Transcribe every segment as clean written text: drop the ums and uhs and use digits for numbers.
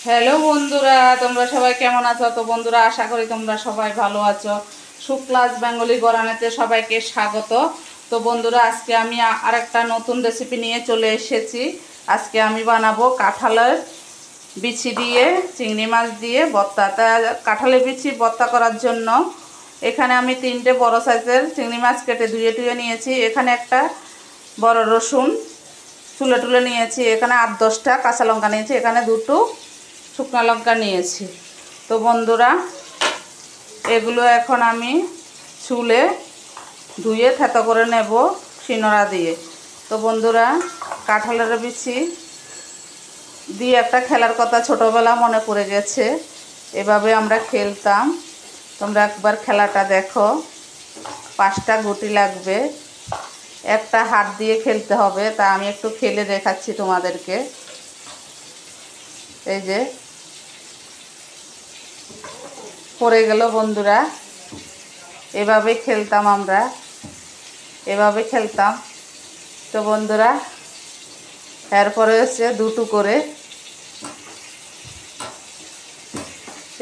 Hello বন্ধুরা, তোমরা সবাই কেমন আছো? তো বন্ধুরা, আশা করি তোমরা সবাই ভালো আছো। শুক্লাস বেঙ্গলি গরানেতে সবাইকে স্বাগত। তো বন্ধুরা, আজকে আমি আরেকটা নতুন রেসিপি নিয়ে চলে এসেছি। আজকে আমি বানাবো কাঁঠালের বিচি দিয়ে চিংড়ি মাছ দিয়ে ভর্তা। তা কাঁঠালের বিচি ভর্তা করার জন্য এখানে আমি 3টে বড় সাইজের চিংড়ি মাছ কেটে ধুয়ে টুয়ে নিয়েছি। এখানে একটা বড় রসুন তুলে নিয়েছি। এখানে 8-10টা কাঁচা লঙ্কা নিয়েছি। এখানে 2টো শুকনো লঙ্কা নিয়েছি। তো বন্ধুরা, এগুলো এখন আমি চুলে ধুয়ে থেতো করে নেব শিলনোড়া দিয়ে। তো বন্ধুরা, কাঁঠালের বিচি দিয়ে একটা খেলার কথা ছোটোবেলা মনে পড়ে গেছে। এভাবে আমরা খেলতাম। তোমরা একবার খেলাটা দেখো। 5টা গুটি লাগবে, একটা হাত দিয়ে খেলতে হবে। তা আমি একটু খেলে দেখাচ্ছি তোমাদেরকে। এই যে পড়ে গেল বন্ধুরা। এভাবে খেলতাম আমরা, এভাবে খেলতাম। তো বন্ধুরা, এরপরে হচ্ছে 2টো করে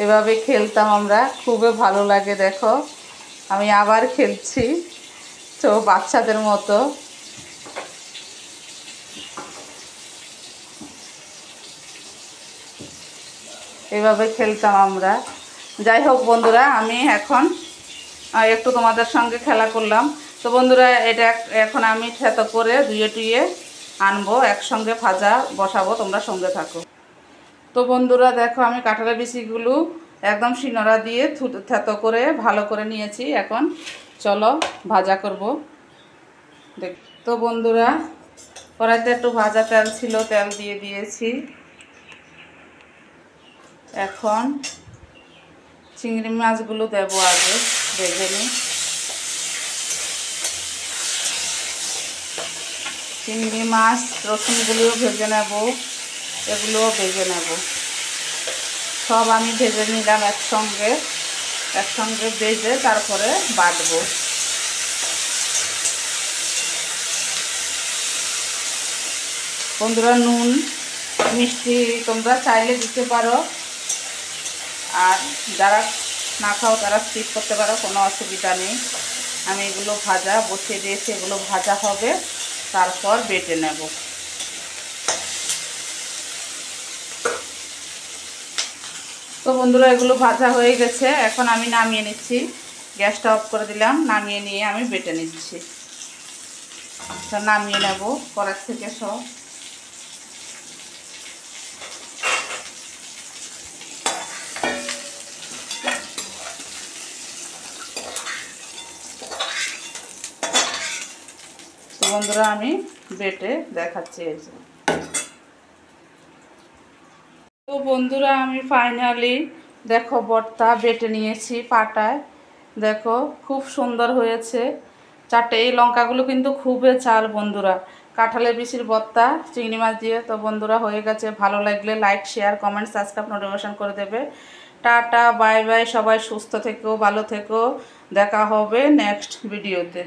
এভাবে খেলতাম আমরা। খুবই ভালো লাগে। দেখো, আমি আবার খেলছি, তো বাচ্চাদের মতো। এভাবে খেলতাম আমরা। যাই হোক বন্ধুরা, আমি এখন একটু তোমাদের সঙ্গে খেলা করলাম। তো বন্ধুরা, এটা এখন আমি থেতো করে ধুয়ে টুয়ে আনবো, একসঙ্গে ভাজা বসাবো। তোমরা সঙ্গে থাকো। তো বন্ধুরা দেখো, আমি কাঁঠালের বিচিগুলো একদম শিলনোড়া দিয়ে থেতো করে ভালো করে নিয়েছি। এখন চলো ভাজা করব। দেখ। তো বন্ধুরা, কড়াইতে একটু ভাজা তেল ছিল, তেল দিয়ে দিয়েছি। এখন চিংড়ি মাছগুলো দেবো, আগে ভেজে নিই। চিংড়ি মাছ রসুনগুলোও ভেজে নেব, এগুলোও ভেজে নেব। সব আমি ভেজে নিলাম একসঙ্গে ভেজে তারপরে বাটবো। বন্ধুরা, নুন মিষ্টি তোমরা চাইলে দিতে পারো, আর যারা না খাও তারা স্কিপ করতে পারো, কোনো অসুবিধা নেই। আমি এগুলো ভাজা বসিয়ে দিয়েছি, এগুলো ভাজা হবে, তারপর বেটে নেব। তো বন্ধুরা, এগুলো ভাজা হয়ে গেছে। এখন আমি নামিয়ে নিচ্ছি। গ্যাসটা অফ করে দিলাম, নামিয়ে নিয়ে আমি বেটে নিচ্ছি। নামিয়ে নেব কড়াই থেকে সব। তো বন্ধুরা, আমি বেটে দেখাচ্ছি। এই যে। তো বন্ধুরা, আমি ফাইনালি দেখো ভর্তা বেটে নিয়েছি পাটায়। দেখো খুব সুন্দর হয়েছে। 4টে এই লঙ্কাগুলো কিন্তু খুবই ঝাল বন্ধুরা। কাঁঠালের বিচির ভর্তা চিংড়ি মাছ দিয়ে। তো বন্ধুরা, হয়ে গেছে। ভালো লাগলে like, share, comment, subscribe, notification করে দেবে। Tata, bye bye. সবাই সুস্থ থেকো, ভালো থেকো। দেখা হবে নেক্সট ভিডিওতে।